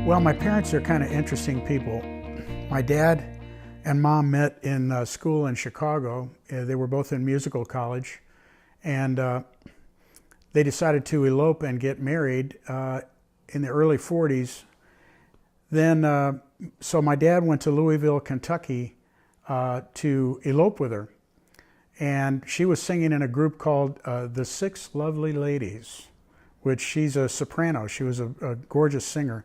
Well, my parents are kind of interesting people. My dad and mom met in school in Chicago. They were both in musical college, and they decided to elope and get married in the early 40s. Then, so my dad went to Louisville, Kentucky to elope with her. And she was singing in a group called the Six Lovely Ladies, which she's a soprano. She was a gorgeous singer.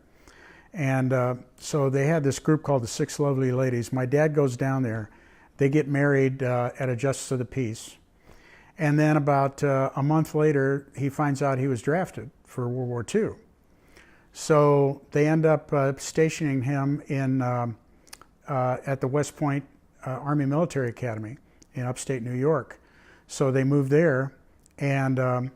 And so they had this group called the Six Lovely Ladies. My dad goes down there. They get married at a Justice of the Peace. And then about a month later, he finds out he was drafted for World War II. So they end up stationing him in at the West Point Army Military Academy in upstate New York. So they moved there, and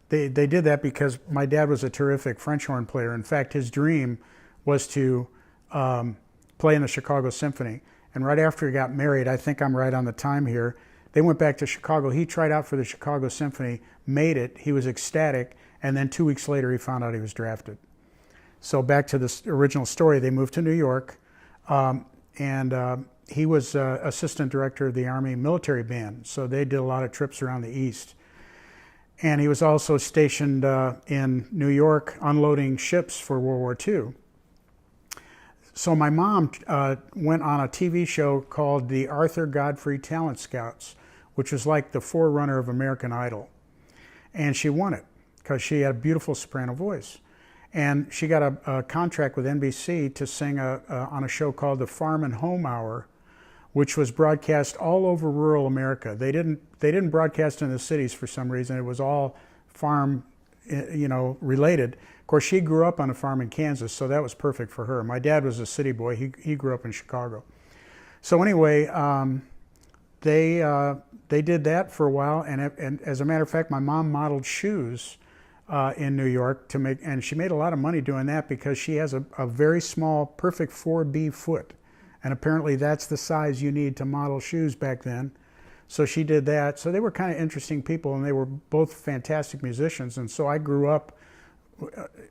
they did that because my dad was a terrific French horn player. In fact, his dream was to play in the Chicago Symphony. And right after he got married, I think I'm right on the time here, they went back to Chicago. He tried out for the Chicago Symphony, made it, he was ecstatic, and then 2 weeks later he found out he was drafted. So back to the original story, they moved to New York, and he was assistant director of the Army Military Band, so they did a lot of trips around the East. And he was also stationed in New York unloading ships for World War II. So my mom went on a TV show called the Arthur Godfrey Talent Scouts, which was like the forerunner of American Idol. And she won it because she had a beautiful soprano voice. And she got a contract with NBC to sing on a show called the Farm and Home Hour, which was broadcast all over rural America. They didn't broadcast in the cities for some reason. It was all farm, related. Of course, she grew up on a farm in Kansas, so that was perfect for her. My dad was a city boy. He grew up in Chicago. So anyway, they did that for a while, and as a matter of fact, my mom modeled shoes in New York and she made a lot of money doing that because she has a very small, perfect 4B foot. And apparently that's the size you need to model shoes back then. So she did that. So they were kind of interesting people, and they were both fantastic musicians. And so I grew up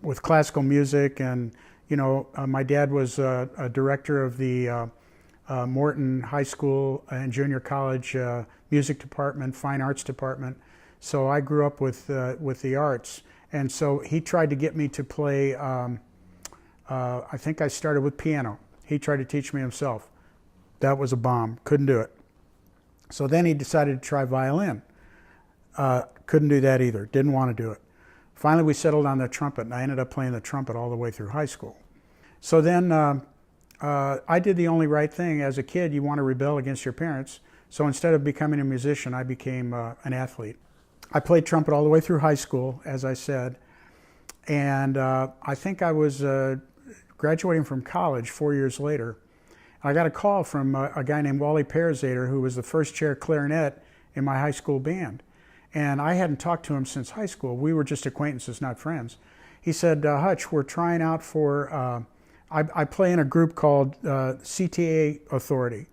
with classical music, and my dad was a director of the Morton High School and Junior College music department, fine arts department. So I grew up with the arts. And so he tried to get me to play, I think I started with piano. He tried to teach me himself. That was a bomb, couldn't do it. So then he decided to try violin. Couldn't do that either, didn't want to do it. Finally we settled on the trumpet, and I ended up playing the trumpet all the way through high school. So then I did the only right thing. As a kid, you want to rebel against your parents. So instead of becoming a musician, I became an athlete. I played trumpet all the way through high school, as I said, and I think I was graduating from college 4 years later. I got a call from a guy named Wally Pearzader, who was the first chair clarinet in my high school band. And I hadn't talked to him since high school. We were just acquaintances, not friends. He said, Hutch, we're trying out for, I play in a group called CTA Authority.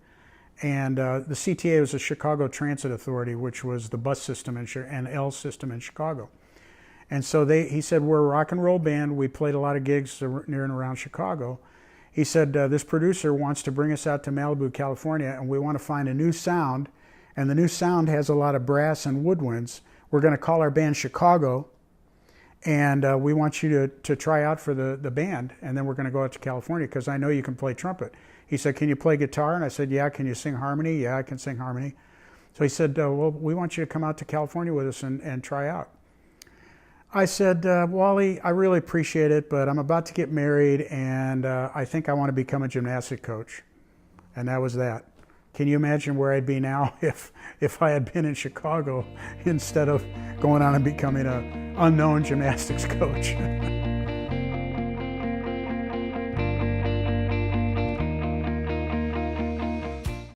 And the CTA was the Chicago Transit Authority, which was the bus system and L system in Chicago. And so he said, we're a rock and roll band. We played a lot of gigs near and around Chicago. He said, this producer wants to bring us out to Malibu, California, and we want to find a new sound. And the new sound has a lot of brass and woodwinds. We're going to call our band Chicago, and we want you to try out for the band, and then we're going to go out to California because I know you can play trumpet. He said, can you play guitar? And I said, yeah. Can you sing harmony? Yeah, I can sing harmony. So he said, well, we want you to come out to California with us and try out. I said, Wally, I really appreciate it, but I'm about to get married, and I think I want to become a gymnastic coach. And that was that. Can you imagine where I'd be now if I had been in Chicago instead of going on and becoming an unknown gymnastics coach?